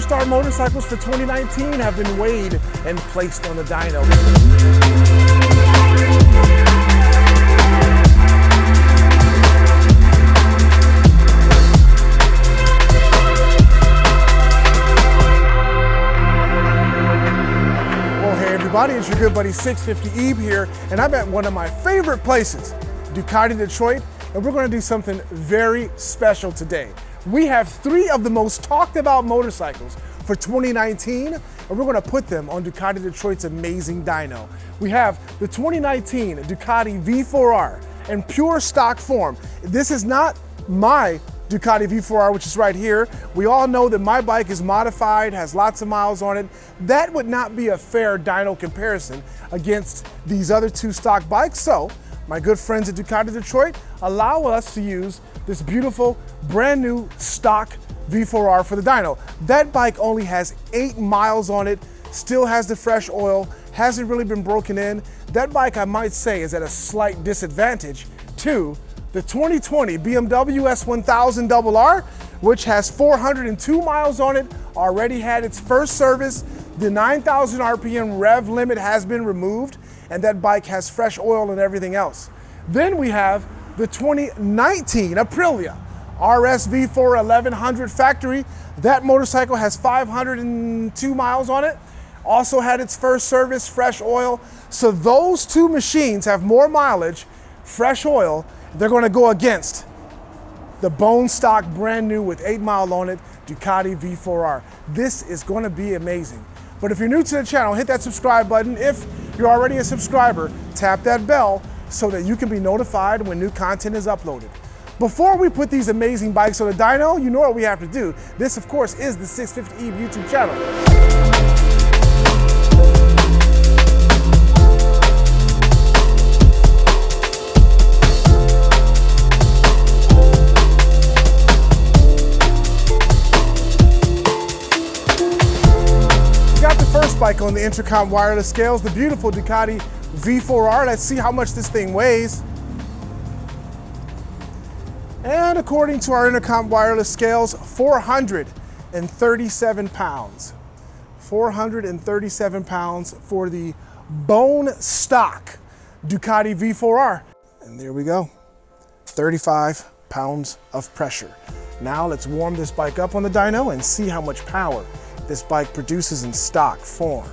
superstar motorcycles for 2019 have been weighed and placed on the dyno. Well, hey everybody, it's your good buddy 650 Ebe here, and I'm at one of my favorite places, Ducati Detroit, and we're going to do something very special today. We have three of the most talked about motorcycles for 2019, and we're going to put them on Ducati Detroit's amazing dyno. We have the 2019 Ducati V4R in pure stock form. This is not my Ducati V4R, which is right here. We all know that my bike is modified, has lots of miles on it. That would not be a fair dyno comparison against these other two stock bikes. So my good friends at Ducati Detroit allow us to use this beautiful brand new stock V4R for the dyno. That bike only has 8 miles on it, still has the fresh oil, hasn't really been broken in. That bike, I might say, is at a slight disadvantage to the 2020 BMW S1000RR, which has 402 miles on it, already had its first service. The 9,000 RPM rev limit has been removed, and that bike has fresh oil and everything else. Then we have the 2019 Aprilia RSV4 1100 factory. That motorcycle has 502 miles on it, also had its first service, fresh oil. So those two machines have more mileage, fresh oil. They're going to go against the bone stock brand new with 8 mile on it Ducati V4R. This is going to be amazing. But if you're new to the channel, hit that subscribe button. If you're already a subscriber, tap that bell so that you can be notified when new content is uploaded. Before we put these amazing bikes on the dyno, you know what we have to do. This, of course, is the 650 Ebe YouTube channel. First bike on the Intercom wireless scales, the beautiful Ducati V4R. Let's see how much this thing weighs. And according to our Intercom wireless scales, 437 pounds. 437 pounds for the bone stock Ducati V4R. And there we go, 35 pounds of pressure. Now let's warm this bike up on the dyno and see how much power this bike produces in stock form.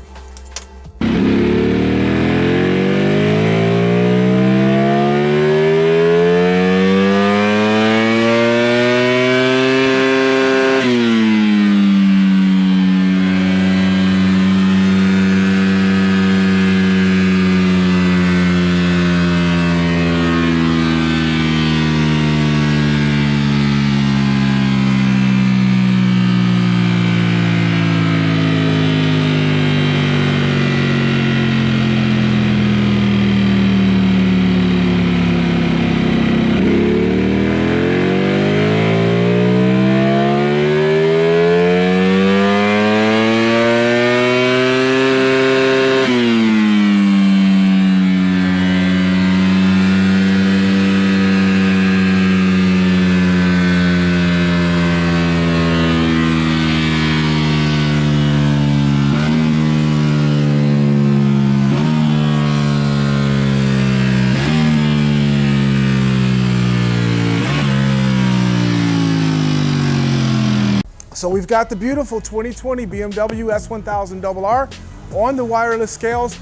So we've got the beautiful 2020 BMW S1000RR on the wireless scales.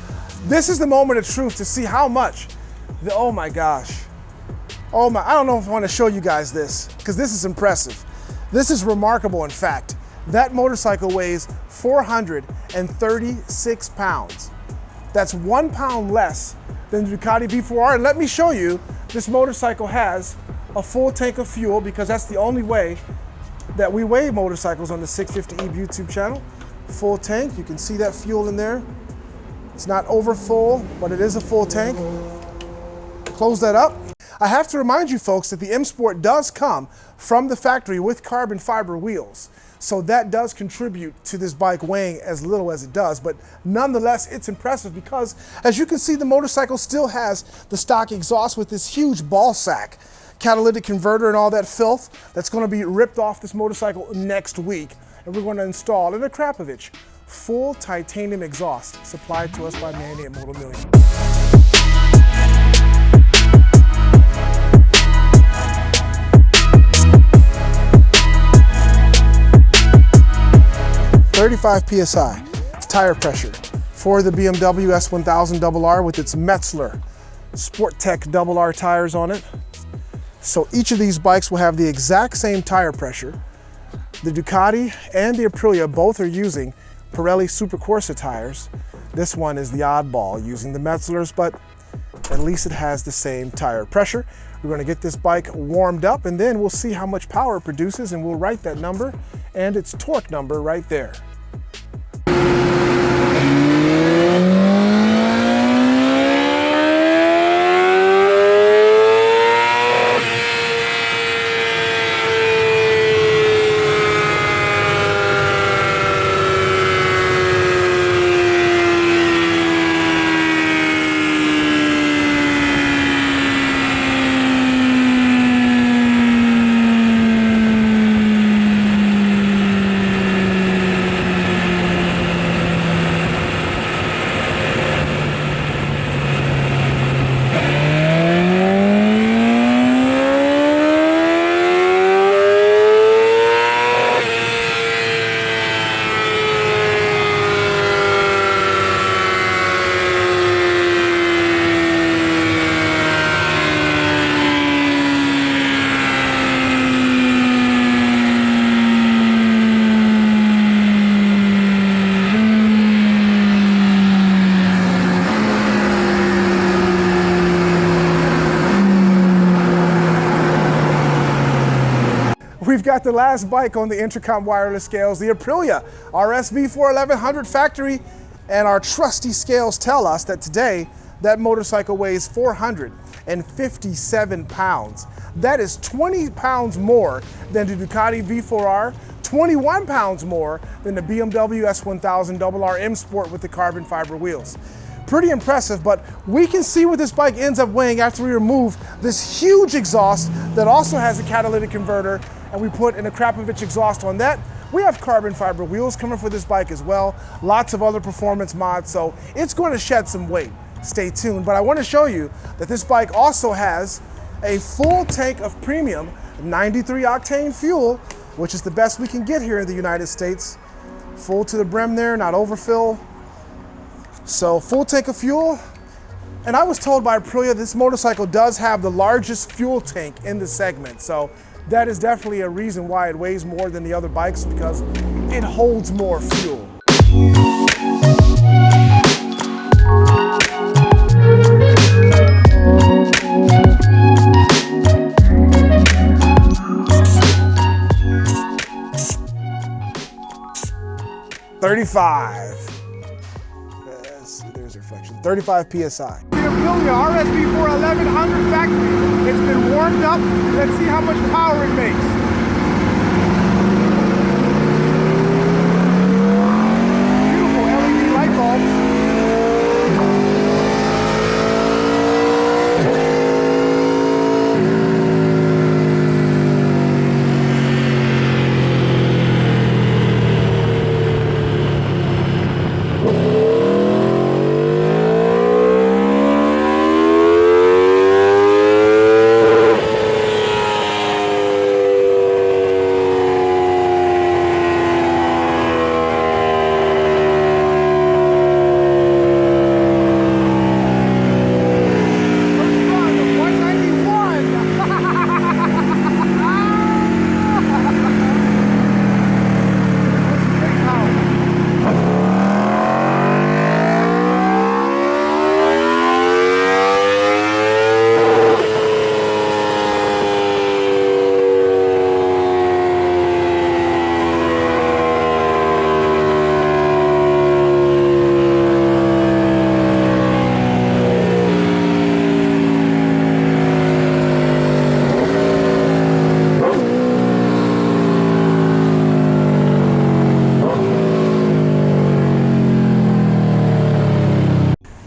This is the moment of truth to see how much, oh my gosh. Oh my, I don't know if I want to show you guys this, because this is impressive. This is remarkable, in fact. That motorcycle weighs 436 pounds. That's 1 pound less than the Ducati V4R. And let me show you, this motorcycle has a full tank of fuel, because that's the only way that we weigh motorcycles on the 650 Ebe YouTube channel. Full tank, you can see that fuel in there. It's not over full, but it is a full tank. Close that up. I have to remind you folks that the M Sport does come from the factory with carbon fiber wheels. So that does contribute to this bike weighing as little as it does, but nonetheless, it's impressive because, as you can see, the motorcycle still has the stock exhaust with this huge ball sack, catalytic converter and all that filth that's going to be ripped off this motorcycle next week. and we're going to install an Aprilia full titanium exhaust supplied to us by Manny at Motor Million. .35 psi tire pressure for the BMW S1000RR with its Metzler Sport Tech RR tires on it. So each of these bikes will have the exact same tire pressure. The Ducati and the Aprilia both are using Pirelli Supercorsa tires. This one is the oddball using the Metzlers, but at least it has the same tire pressure. We're going to get this bike warmed up and then we'll see how much power it produces, and we'll write that number and its torque number right there. We've got the last bike on the Intercom wireless scales, the Aprilia RSV4 1100 factory, and our trusty scales tell us that today that motorcycle weighs 457 pounds. That is 20 pounds more than the Ducati V4R, 21 pounds more than the BMW S1000RR M Sport with the carbon fiber wheels. Pretty impressive, but we can see what this bike ends up weighing after we remove this huge exhaust that also has a catalytic converter, and we put an Aprilia exhaust on that. We have carbon fiber wheels coming for this bike as well, lots of other performance mods, so it's going to shed some weight. Stay tuned, but I want to show you that this bike also has a full tank of premium 93 octane fuel, which is the best we can get here in the United States. Full to the brim there, not overfill. So full tank of fuel. And I was told by Aprilia this motorcycle does have the largest fuel tank in the segment. So that is definitely a reason why it weighs more than the other bikes, because it holds more fuel. There's reflection. 35 psi. The Aprilia RSV4 1100 factory. It's been warmed up. Let's see how much power it makes. Beautiful LED light bulbs.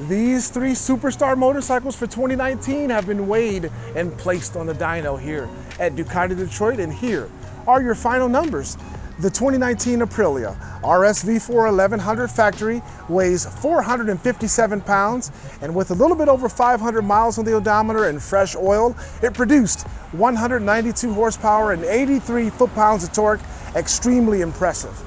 These three superstar motorcycles for 2019 have been weighed and placed on the dyno here at Ducati Detroit, and here are your final numbers. The 2019 Aprilia RSV4 1100 factory weighs 457 pounds, and with a little bit over 500 miles on the odometer and fresh oil, it produced 192 horsepower and 83 foot-pounds of torque. Extremely impressive.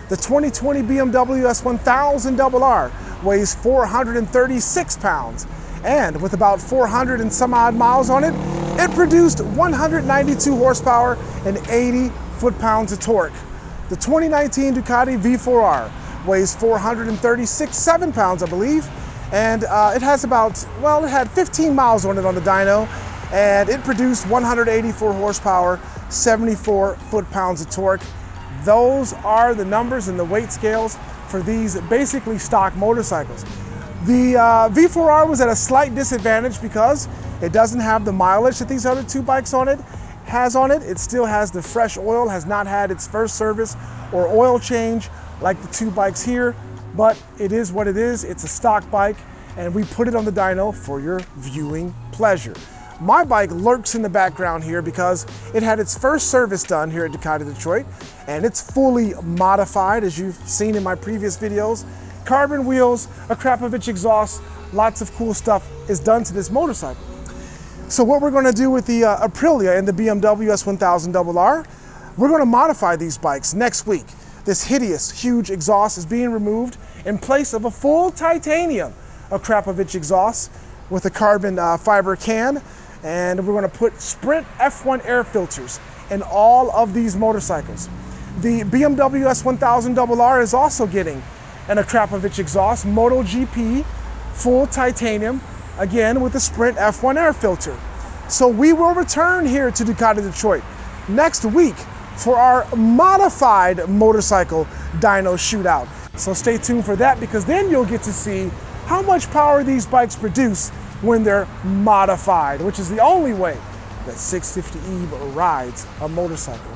The 2020 BMW S1000RR weighs 436 pounds, and with about 400 and some odd miles on it, it produced 192 horsepower and 80 foot-pounds of torque. The 2019 Ducati V4R weighs 436 pounds, I believe, and it has about, well, it had 15 miles on it on the dyno, and it produced 184 horsepower, 74 foot-pounds of torque. Those are the numbers and the weight scales for these basically stock motorcycles. The V4R was at a slight disadvantage because it doesn't have the mileage that these other two bikes has on it. It still has the fresh oil, has not had its first service or oil change like the two bikes here, but it is what it is. It's a stock bike, and we put it on the dyno for your viewing pleasure. My bike lurks in the background here because it had its first service done here at Ducati Detroit, and it's fully modified, as you've seen in my previous videos. Carbon wheels, a Krapovich exhaust, lots of cool stuff is done to this motorcycle. So what we're going to do with the Aprilia and the BMW S1000RR, we're going to modify these bikes next week. This hideous, huge exhaust is being removed in place of a full titanium Krapovich exhaust with a carbon fiber can, and we're going to put Sprint F1 air filters in all of these motorcycles. The BMW S1000RR is also getting an Krapovich exhaust, MotoGP, full titanium, again with the Sprint F1 air filter. So we will return here to Ducati Detroit next week for our modified motorcycle dyno shootout. So stay tuned for that, because then you'll get to see how much power these bikes produce when they're modified, which is the only way that 650E rides a motorcycle.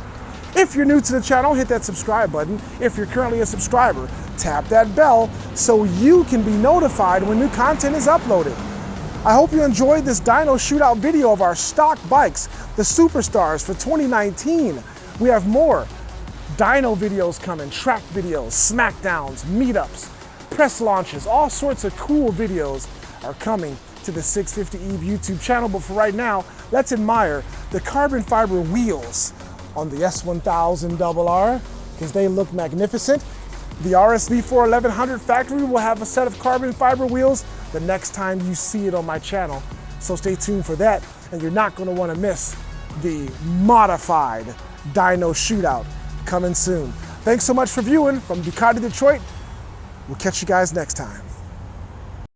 If you're new to the channel, hit that subscribe button. If you're currently a subscriber, tap that bell so you can be notified when new content is uploaded. I hope you enjoyed this dyno shootout video of our stock bikes, the Superstars for 2019. We have more dyno videos coming, track videos, smackdowns, meetups, press launches, all sorts of cool videos are coming to the 650E YouTube channel. But for right now, let's admire the carbon fiber wheels on the S1000RR, because they look magnificent. The RSV4 1100 factory will have a set of carbon fiber wheels the next time you see it on my channel. So stay tuned for that, and you're not going to want to miss the modified dyno shootout coming soon. Thanks so much for viewing from Ducati Detroit. We'll catch you guys next time.